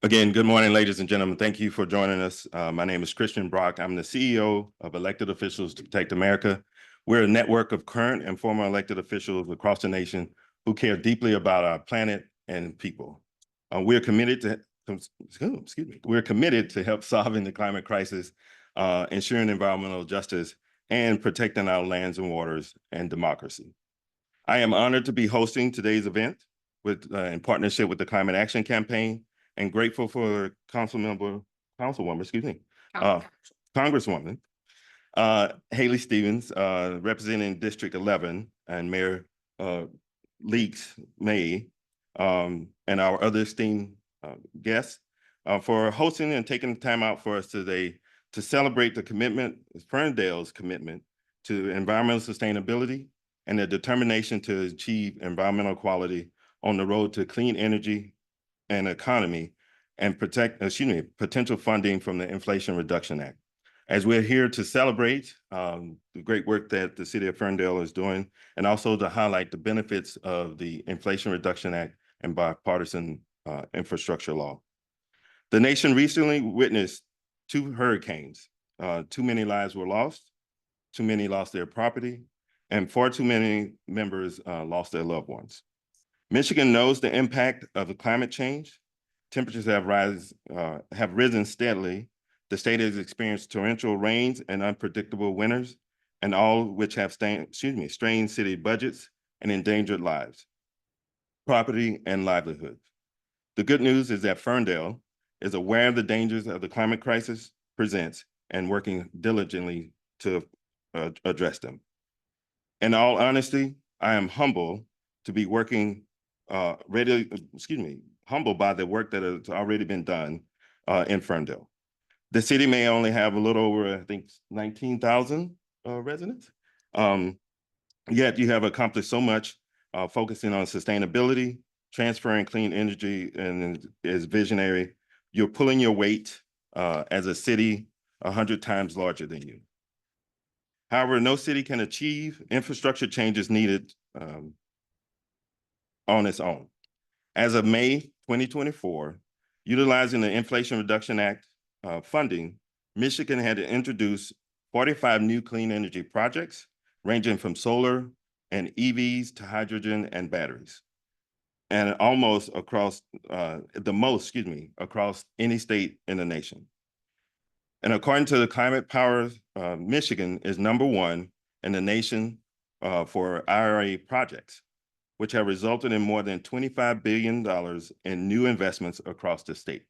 Again, good morning, ladies and gentlemen. Thank you for joining us. My name is Christian Brock. I'm the CEO of Elected Officials to Protect America. We're a network of current and former elected officials across the nation who care deeply about our planet and people. We're committed to help solving the climate crisis, ensuring environmental justice, and protecting our lands and waters and democracy. I am honored to be hosting today's event in partnership with the Climate Action Campaign, and grateful for Congresswoman Haley Stevens, representing District 11, and Mayor Leaks-May, and our other esteemed guests for hosting and taking the time out for us today to celebrate Ferndale's commitment to environmental sustainability and their determination to achieve environmental equality on the road to clean energy and economy, and potential funding from the Inflation Reduction Act. As we're here to celebrate the great work that the city of Ferndale is doing, and also to highlight the benefits of the Inflation Reduction Act and bipartisan infrastructure law. The nation recently witnessed 2 hurricanes. Too many lives were lost, too many lost their property, and far too many members lost their loved ones. Michigan knows the impact of the climate change. Temperatures have risen steadily. The state has experienced torrential rains and unpredictable winters, and all which have strained city budgets and endangered lives, property, and livelihoods. The good news is that Ferndale is aware of the dangers of the climate crisis presents and working diligently to address them. In all honesty, I am humbled to be humbled by the work that has already been done in Ferndale. The city may only have a little over, I think, 19,000 residents, yet you have accomplished so much, focusing on sustainability, transferring clean energy, and is visionary. You're pulling your weight as a city 100 times larger than you. However, no city can achieve infrastructure changes needed on its own. As of May 2024, utilizing the Inflation Reduction Act funding, Michigan had to introduce 45 new clean energy projects, ranging from solar and EVs to hydrogen and batteries, and across any state in the nation. And according to the Climate Power, Michigan is #1 in the nation for IRA projects, which have resulted in more than $25 billion in new investments across the state.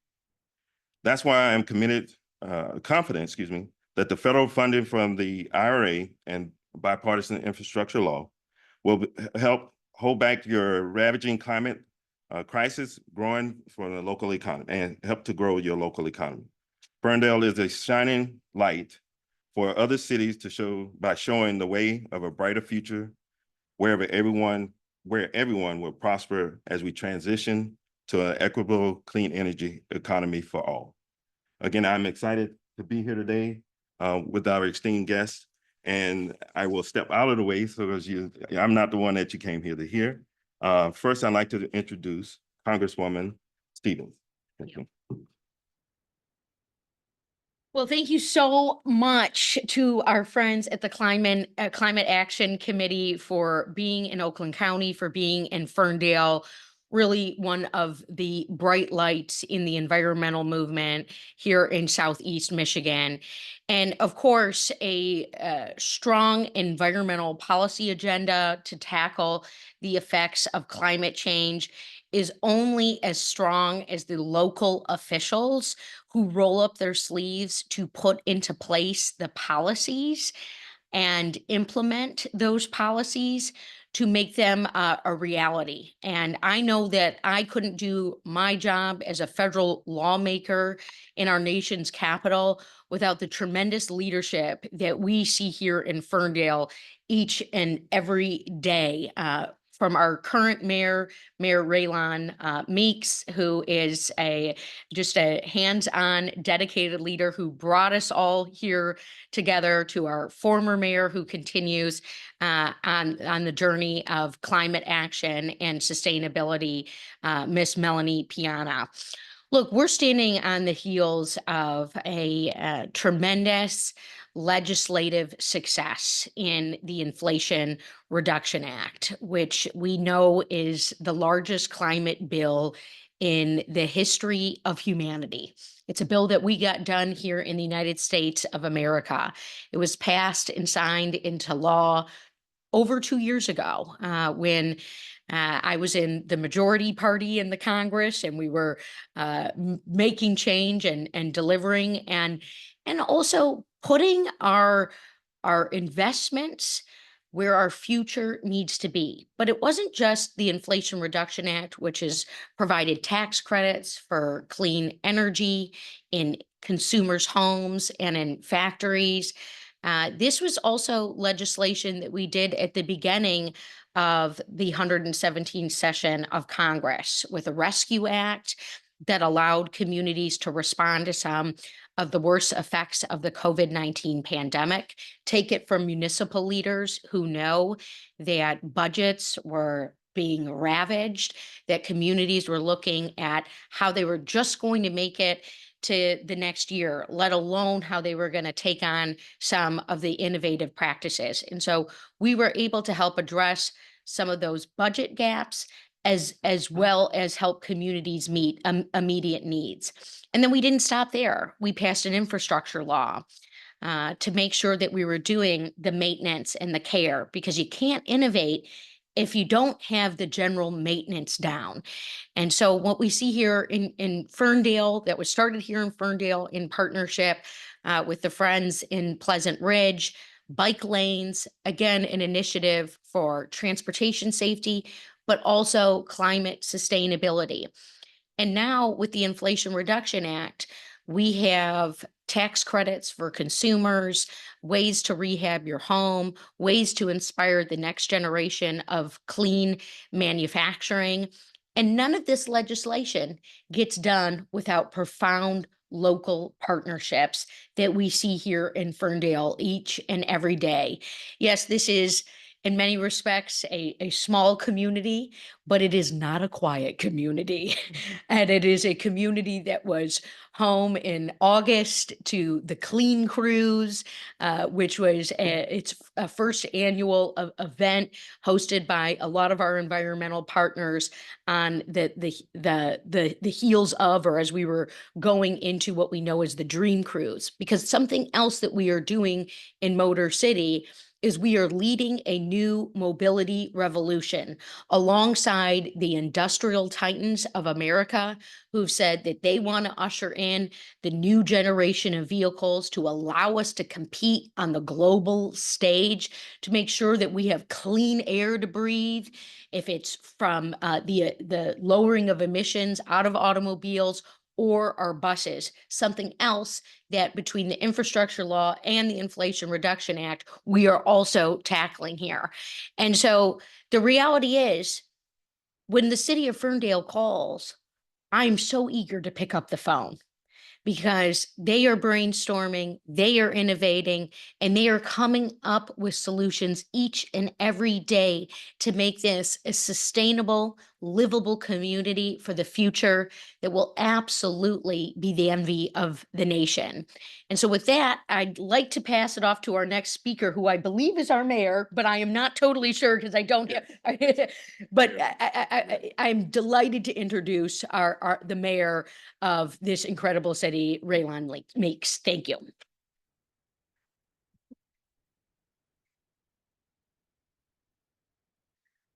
That's why I'm confident, that the federal funding from the IRA and bipartisan infrastructure law will help hold back your ravaging climate crisis growing for the local economy and help to grow your local economy. Ferndale is a shining light for other cities by showing the way of a brighter future where everyone will prosper as we transition to an equitable, clean energy economy for all. Again, I'm excited to be here today with our esteemed guests, and I will step out of the way so I'm not the one that you came here to hear. First, I'd like to introduce Congresswoman Stevens. Thank you. Well, thank you so much to our friends at the Climate Action Committee for being in Oakland County, for being in Ferndale, really one of the bright lights in the environmental movement here in Southeast Michigan. And of course, a strong environmental policy agenda to tackle the effects of climate change is only as strong as the local officials who roll up their sleeves to put into place the policies and implement those policies to make them a reality. And I know that I couldn't do my job as a federal lawmaker in our nation's capital without the tremendous leadership that we see here in Ferndale each and every day from our current mayor, Mayor Raylon Meeks, who is just a hands-on, dedicated leader who brought us all here together, to our former mayor who continues on the journey of climate action and sustainability, Miss Melanie Piana. Look, we're standing on the heels of a tremendous legislative success in the Inflation Reduction Act, which we know is the largest climate bill in the history of humanity. It's a bill that we got done here in the United States of America. It was passed and signed into law over 2 years ago, when I was in the majority party in the Congress, and we were making change and delivering, and also putting our investments where our future needs to be. But it wasn't just the Inflation Reduction Act, which has provided tax credits for clean energy in consumers' homes and in factories. This was also legislation that we did at the beginning of the 117th session of Congress, with a Rescue Act that allowed communities to respond to some of the worst effects of the COVID-19 pandemic. Take it from municipal leaders who know that budgets were being ravaged, that communities were looking at how they were just going to make it to the next year, let alone how they were going to take on some of the innovative practices. And so we were able to help address some of those budget gaps, as well as help communities meet immediate needs. And then we didn't stop there. We passed an infrastructure law to make sure that we were doing the maintenance and the care, because you can't innovate if you don't have the general maintenance down. And so what we see here in Ferndale, that was started here in Ferndale in partnership with the Friends in Pleasant Ridge, bike lanes, again, an initiative for transportation safety, but also climate sustainability. And now with the Inflation Reduction Act, we have tax credits for consumers, ways to rehab your home, ways to inspire the next generation of clean manufacturing. And none of this legislation gets done without profound local partnerships that we see here in Ferndale each and every day. Yes, this is in many respects a small community, but it is not a quiet community. And it is a community that was home in August to the Clean Cruise, which was its first annual event hosted by a lot of our environmental partners on the heels of, or as we were going into what we know as the Dream Cruise. Because something else that we are doing in Motor City is we are leading a new mobility revolution alongside the industrial titans of America, who've said that they want to usher in the new generation of vehicles to allow us to compete on the global stage, to make sure that we have clean air to breathe, if it's from the lowering of emissions out of automobiles or our buses. Something else that between the infrastructure law and the Inflation Reduction Act, we are also tackling here. And so the reality is, when the city of Ferndale calls, I'm so eager to pick up the phone, because they are brainstorming, they are innovating, and they are coming up with solutions each and every day to make this a sustainable, livable community for the future that will absolutely be the envy of the nation. And so with that, I'd like to pass it off to our next speaker, who I believe is our mayor, but I am not totally sure because I don't have, but I'm delighted to introduce the mayor of this incredible city, Raylon Leaks. Thank you.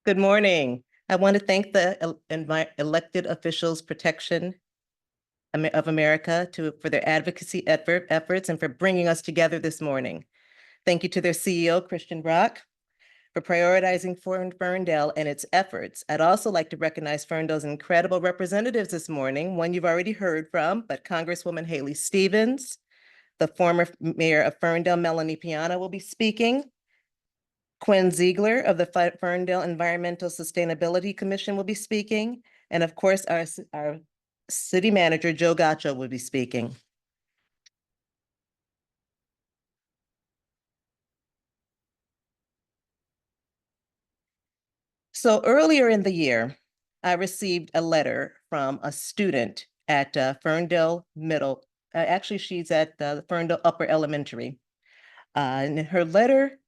Good morning. I want to thank the elected officials protection of America for their advocacy efforts and for bringing us together this morning. Thank you to their CEO, Christian Brock, for prioritizing Ferndale and its efforts. I'd also like to recognize Ferndale's incredible representatives this morning, one you've already heard from, but Congresswoman Haley Stevens, the former mayor of Ferndale, Melanie Piana, will be speaking. Quinn Zeagler of the Ferndale Environmental Sustainability Commission will be speaking. And of course, our city manager, Joe Gacioch, will be speaking. So earlier in the year, I received a letter from a student at Ferndale Middle. Actually, she's at Ferndale Upper Elementary. And her letter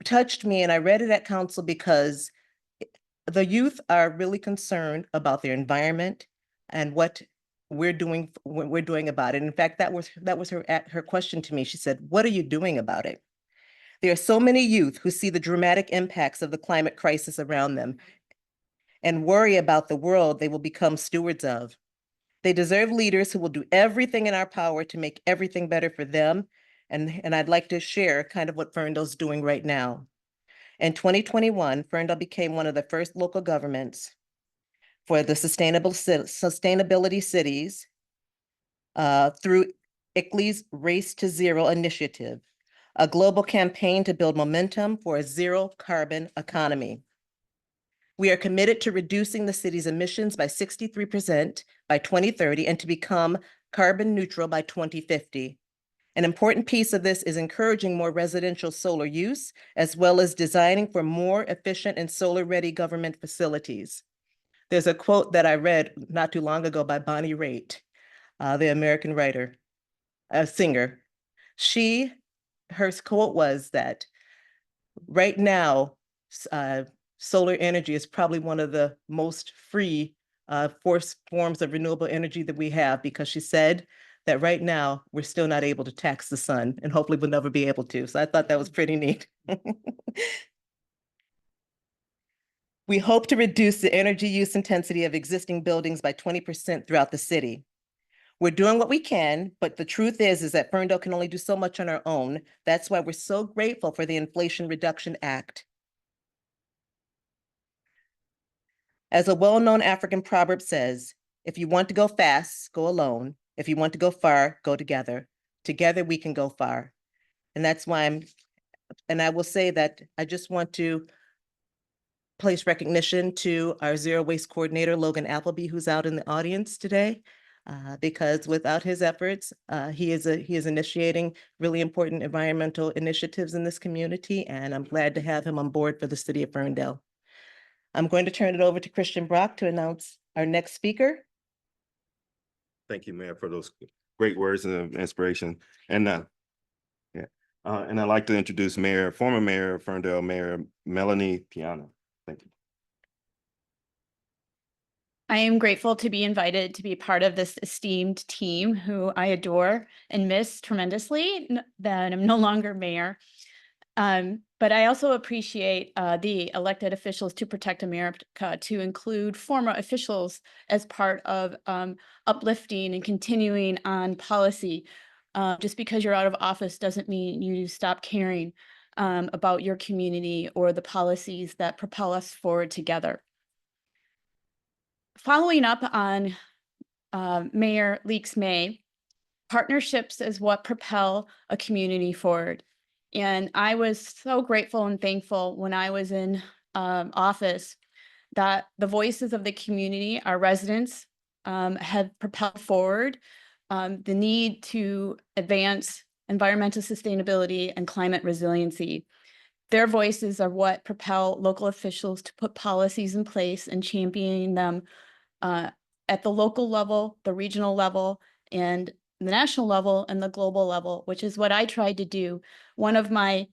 touched me, and I read it at council because the youth are really concerned about their environment and what we're doing about it. And in fact, that was her question to me. She said, "What are you doing about it?" There are so many youth who see the dramatic impacts of the climate crisis around them and worry about the world they will become stewards of. They deserve leaders who will do everything in our power to make everything better for them. And I'd like to share kind of what Ferndale's doing right now. In 2021, Ferndale became one of the first local governments for the sustainability cities through ICLEI's Race to Zero initiative, a global campaign to build momentum for a zero carbon economy. We are committed to reducing the city's emissions by 63% by 2030 and to become carbon neutral by 2050. An important piece of this is encouraging more residential solar use, as well as designing for more efficient and solar-ready government facilities. There's a quote that I read not too long ago by Bonnie Raitt, the American writer, singer. Her quote was that right now, solar energy is probably one of the most free forms of renewable energy that we have, because she said that right now we're still not able to tax the sun, and hopefully we'll never be able to. So I thought that was pretty neat. We hope to reduce the energy use intensity of existing buildings by 20% throughout the city. We're doing what we can, but the truth is that Ferndale can only do so much on our own. That's why we're so grateful for the Inflation Reduction Act. As a well-known African proverb says, if you want to go fast, go alone. If you want to go far, go together. Together we can go far. And that's why I will say that I just want to place recognition to our zero waste coordinator, Logan Appleby, who's out in the audience today, because without his efforts, he is initiating really important environmental initiatives in this community, and I'm glad to have him on board for the city of Ferndale. I'm going to turn it over to Christian Brock to announce our next speaker. Thank you, Mayor, for those great words of inspiration. And and I'd like to introduce former Mayor of Ferndale, Mayor Melanie Piana. Thank you. I am grateful to be invited to be part of this esteemed team who I adore and miss tremendously that I'm no longer mayor. But I also appreciate the elected officials to protect America to include former officials as part of uplifting and continuing on policy. Just because you're out of office doesn't mean you stop caring about your community or the policies that propel us forward together. Following up on Mayor Leaks-May, partnerships is what propel a community forward. And I was so grateful and thankful when I was in office that the voices of the community, our residents, have propelled forward the need to advance environmental sustainability and climate resiliency. Their voices are what propel local officials to put policies in place and championing them at the local level, the regional level, and the national level and the global level, which is what I tried to do. One of my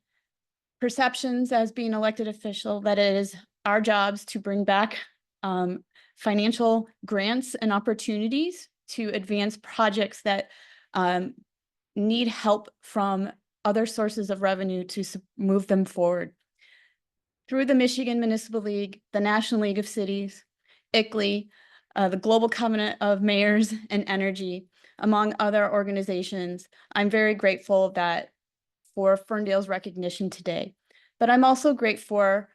perceptions as being elected official, that it is our jobs to bring back financial grants and opportunities to advance projects that need help from other sources of revenue to move them forward. Through the Michigan Municipal League, the National League of Cities, ICLEI, the Global Covenant of Mayors and Energy, among other organizations, I'm very grateful for Ferndale's recognition today. But I'm also grateful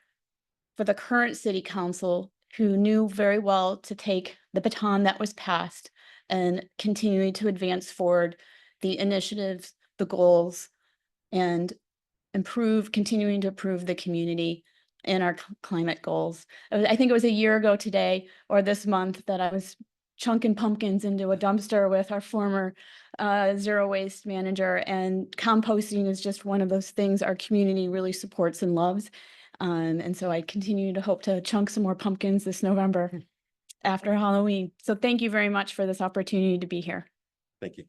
for the current city council, who knew very well to take the baton that was passed and continuing to advance forward the initiatives, the goals, and continuing to improve the community and our climate goals. I think it was a year ago today or this month that I was chunking pumpkins into a dumpster with our former zero waste manager, and composting is just one of those things our community really supports and loves. And so I continue to hope to chunk some more pumpkins this November after Halloween. So thank you very much for this opportunity to be here. Thank you.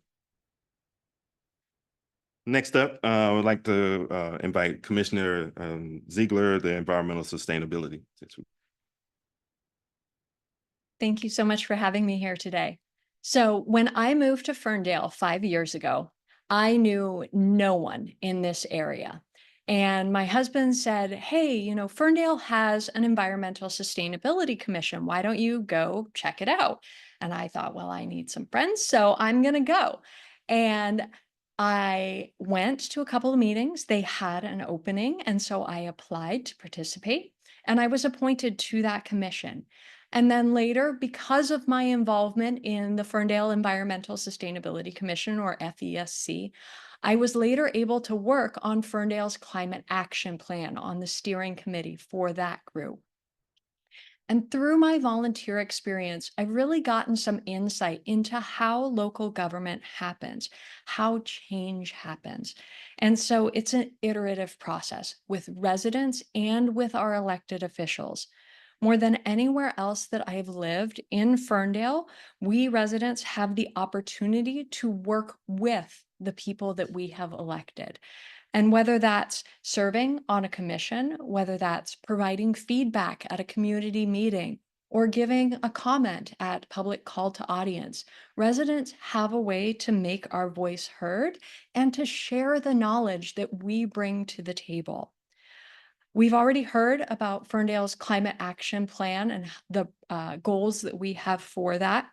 Next up, I would like to invite Commissioner Zeagler, the Environmental Sustainability. Thank you so much for having me here today. So when I moved to Ferndale 5 years ago, I knew no one in this area. And my husband said, hey, you know, Ferndale has an environmental sustainability commission. Why don't you go check it out? And I thought, well, I need some friends, so I'm going to go. And I went to a couple of meetings. They had an opening, and so I applied to participate, and I was appointed to that commission. And then later, because of my involvement in the Ferndale Environmental Sustainability Commission, or FESC, I was later able to work on Ferndale's Climate Action Plan on the steering committee for that group. And through my volunteer experience, I've really gotten some insight into how local government happens, how change happens. And so it's an iterative process with residents and with our elected officials. More than anywhere else that I've lived in Ferndale, we residents have the opportunity to work with the people that we have elected. And whether that's serving on a commission, whether that's providing feedback at a community meeting, or giving a comment at public call to audience, residents have a way to make our voice heard and to share the knowledge that we bring to the table. We've already heard about Ferndale's Climate Action Plan and the goals that we have for that.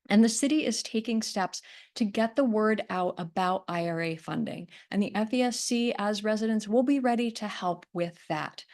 And the city is taking steps to get the word out about IRA funding. And the FESC, as residents, will be ready to help with that.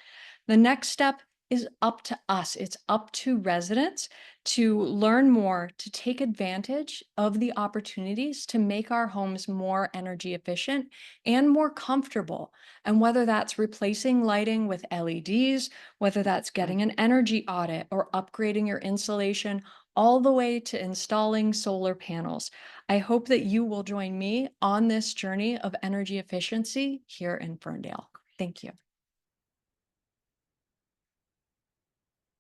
The next step is up to us. It's up to residents to learn more, to take advantage of the opportunities to make our homes more energy efficient and more comfortable. And whether that's replacing lighting with LEDs, whether that's getting an energy audit or upgrading your insulation, all the way to installing solar panels. I hope that you will join me on this journey of energy efficiency here in Ferndale. Thank you.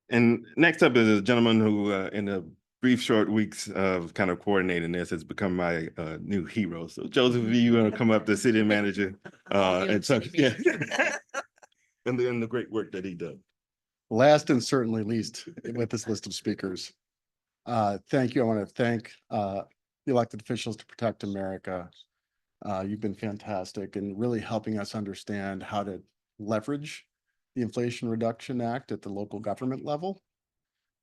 And next up is a gentleman who, in the brief short weeks of kind of coordinating this, has become my new hero. So Joseph, if you want to come up, the city manager, and the great work that he does. Last and certainly least with this list of speakers, thank you. I want to thank the elected officials to protect America. You've been fantastic in really helping us understand how to leverage the Inflation Reduction Act at the local government level.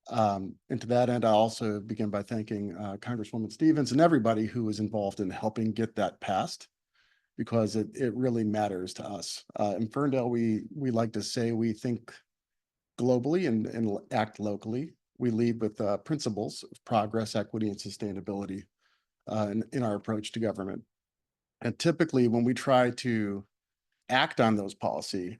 And to that end, I also begin by thanking Congresswoman Stevens and everybody who was involved in helping get that passed, because it really matters to us. In Ferndale, we like to say we think globally and act locally. We lead with principles of progress, equity, and sustainability in our approach to government. And typically when we try to act on those policy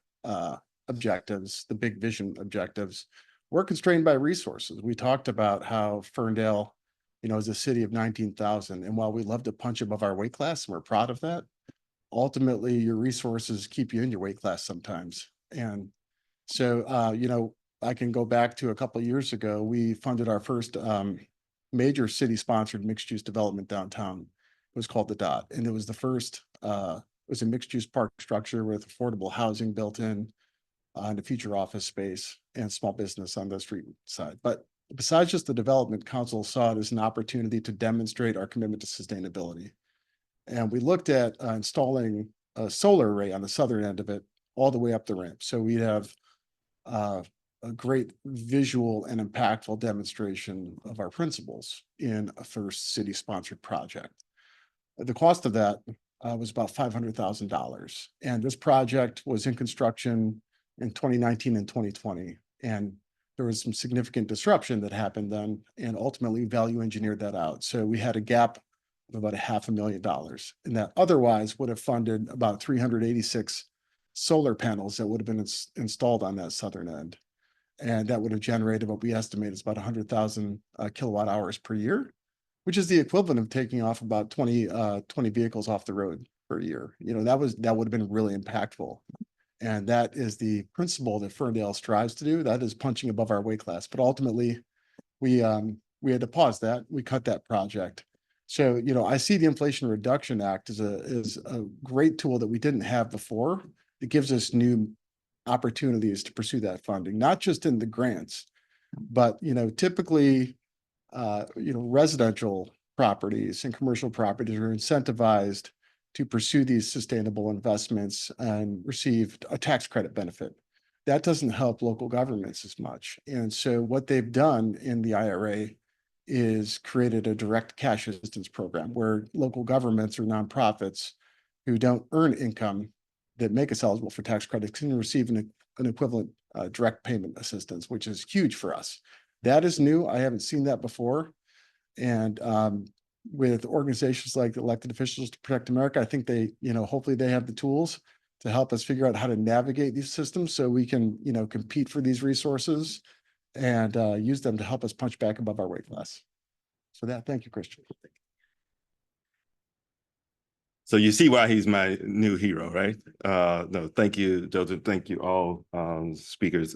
objectives, the big vision objectives, we're constrained by resources. We talked about how Ferndale, is a city of 19,000. And while we love to punch above our weight class, and we're proud of that, ultimately your resources keep you in your weight class sometimes. And so, I can go back to a couple of years ago, we funded our first major city-sponsored mixed-use development downtown. It was called the Dot. And it was the first, it was a mixed-use park structure with affordable housing built in, and a future office space and small business on the street side. But besides just the development, council saw it as an opportunity to demonstrate our commitment to sustainability. And we looked at installing a solar array on the southern end of it all the way up the ramp. So we'd have a great visual and impactful demonstration of our principles in a first city-sponsored project. The cost of that was about $500,000. And this project was in construction in 2019 and 2020. And there was some significant disruption that happened then, and ultimately value engineered that out. So we had a gap of about $500,000, and that otherwise would have funded about 386 solar panels that would have been installed on that southern end. And that would have generated what we estimate is about 100,000 kilowatt hours per year, which is the equivalent of taking off about 20 vehicles off the road per year. You know, that would have been really impactful. And that is the principle that Ferndale strives to do. That is punching above our weight class. But ultimately, we had to pause that. We cut that project. So, you know, I see the Inflation Reduction Act as a great tool that we didn't have before. It gives us new opportunities to pursue that funding, not just in the grants, but, you know, typically, you know, residential properties and commercial properties are incentivized to pursue these sustainable investments and receive a tax credit benefit. That doesn't help local governments as much. And so what they've done in the IRA is created a direct cash assistance program where local governments or nonprofits who don't earn income that make us eligible for tax credits can receive an equivalent direct payment assistance, which is huge for us. That is new. I haven't seen that before. And with organizations like Elected Officials to Protect America, I think they, you know, hopefully they have the tools to help us figure out how to navigate these systems so we can, you know, compete for these resources and use them to help us punch back above our weight class. So that, thank you, Christian. So you see why he's my new hero, right? No, thank you, Joseph. Thank you all speakers.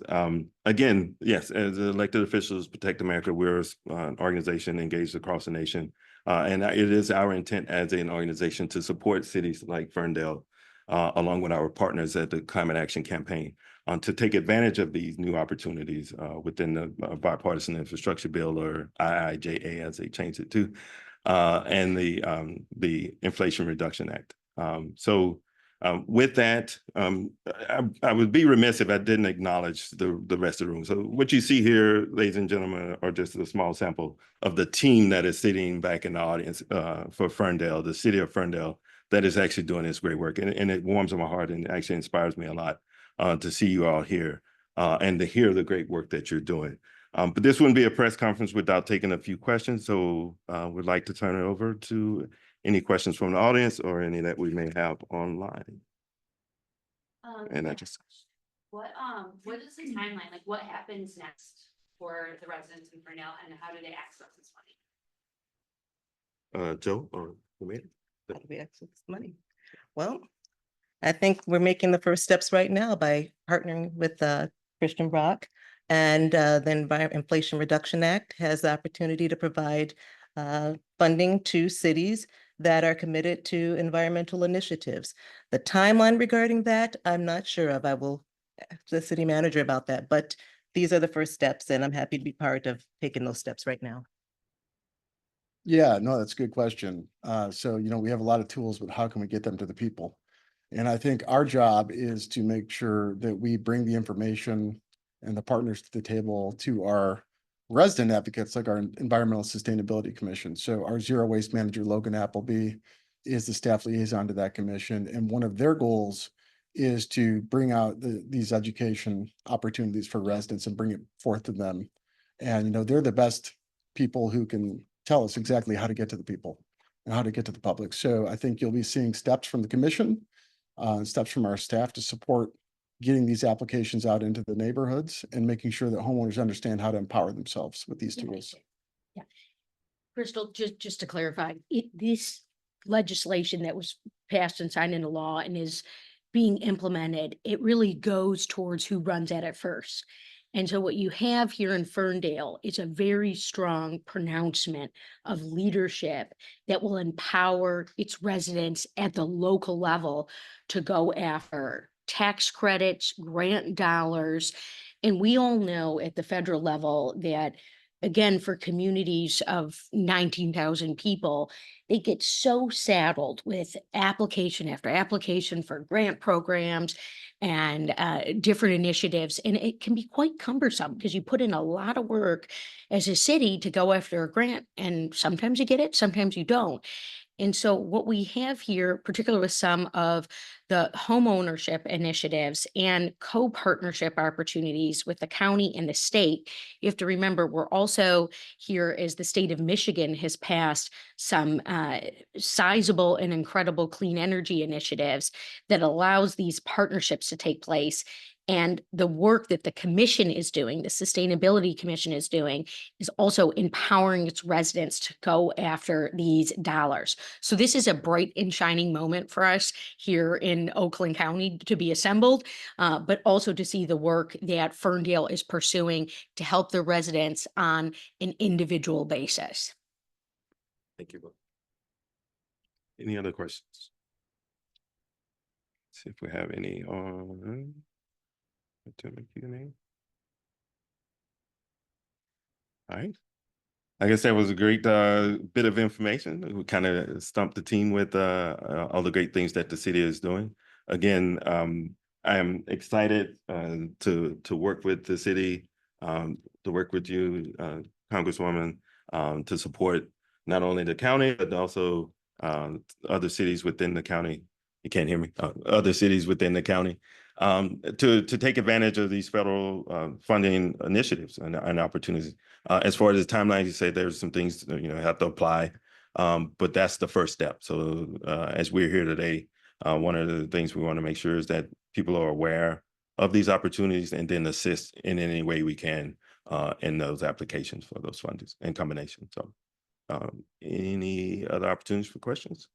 Again, yes, as elected officials Protect America, we're an organization engaged across the nation. And it is our intent as an organization to support cities like Ferndale, along with our partners at the Climate Action Campaign, to take advantage of these new opportunities within the bipartisan infrastructure bill, or IIJA as they changed it to. And the Inflation Reduction Act. With that, I would be remiss if I didn't acknowledge the rest of the room. So what you see here, ladies and gentlemen, are just a small sample of the team that is sitting back in the audience for Ferndale, the city of Ferndale, that is actually doing this great work. And it warms my heart and actually inspires me a lot to see you all here and to hear the great work that you're doing. But this wouldn't be a press conference without taking a few questions. So we'd like to turn it over to any questions from the audience or any that we may have online. And I just. What is the timeline? Like what happens next for the residents in Ferndale and how do they access this money? Joe or Mayor? How do we access money? Well, I think we're making the first steps right now by partnering with Christian Brock. And the Inflation Reduction Act has the opportunity to provide funding to cities that are committed to environmental initiatives. The timeline regarding that, I'm not sure of. I will ask the city manager about that, but these are the first steps and I'm happy to be part of taking those steps right now. Yeah, no, that's a good question. So, you know, we have a lot of tools, but how can we get them to the people? And I think our job is to make sure that we bring the information and the partners to the table to our resident advocates, like our Environmental Sustainability Commission. So our Zero Waste Manager, Logan Appleby, is the staff liaison to that commission. And one of their goals is to bring out these education opportunities for residents and bring it forth to them. And, you know, they're the best people who can tell us exactly how to get to the people and how to get to the public. So I think you'll be seeing steps from the commission, steps from our staff to support getting these applications out into the neighborhoods and making sure that homeowners understand how to empower themselves with these tools. Yeah. Crystal, just to clarify, this legislation that was passed and signed into law and is being implemented, it really goes towards who runs at it first. And so what you have here in Ferndale is a very strong pronouncement of leadership that will empower its residents at the local level to go after tax credits, grant dollars. And we all know at the federal level that, again, for communities of 19,000 people, they get so saddled with application after application for grant programs and different initiatives. And it can be quite cumbersome because you put in a lot of work as a city to go after a grant. And sometimes you get it, sometimes you don't. And so what we have here, particularly with some of the homeownership initiatives and co-partnership opportunities with the county and the state, you have to remember, we're also here as the state of Michigan has passed some sizable and incredible clean energy initiatives that allows these partnerships to take place. And the work that the commission is doing, the Sustainability Commission is doing, is also empowering its residents to go after these dollars. So this is a bright and shining moment for us here in Oakland County to be assembled, but also to see the work that Ferndale is pursuing to help the residents on an individual basis. Thank you both. Any other questions? See if we have any on. All right. I guess that was a great bit of information. We kind of stumped the team with all the great things that the city is doing. Again, I am excited to work with the city, to work with you, Congresswoman, to support not only the county, but also other cities within the county. You can't hear me. Other cities within the county to take advantage of these federal funding initiatives and opportunities. As far as the timeline, you say there's some things have to apply, but that's the first step. So as we're here today, one of the things we want to make sure is that people are aware of these opportunities and then assist in any way we can in those applications for those fundings and combinations. So any other opportunities for questions?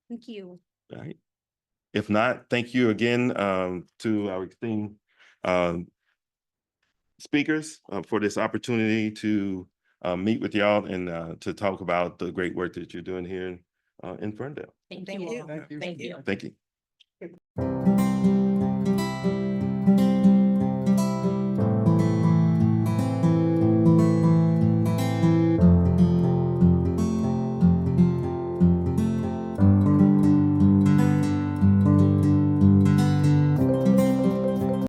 Thank you. All right. If not, thank you again to our esteemed speakers for this opportunity to meet with y'all and to talk about the great work that you're doing here in Ferndale. Thank Thank you. you. all. Thank you. Thank you.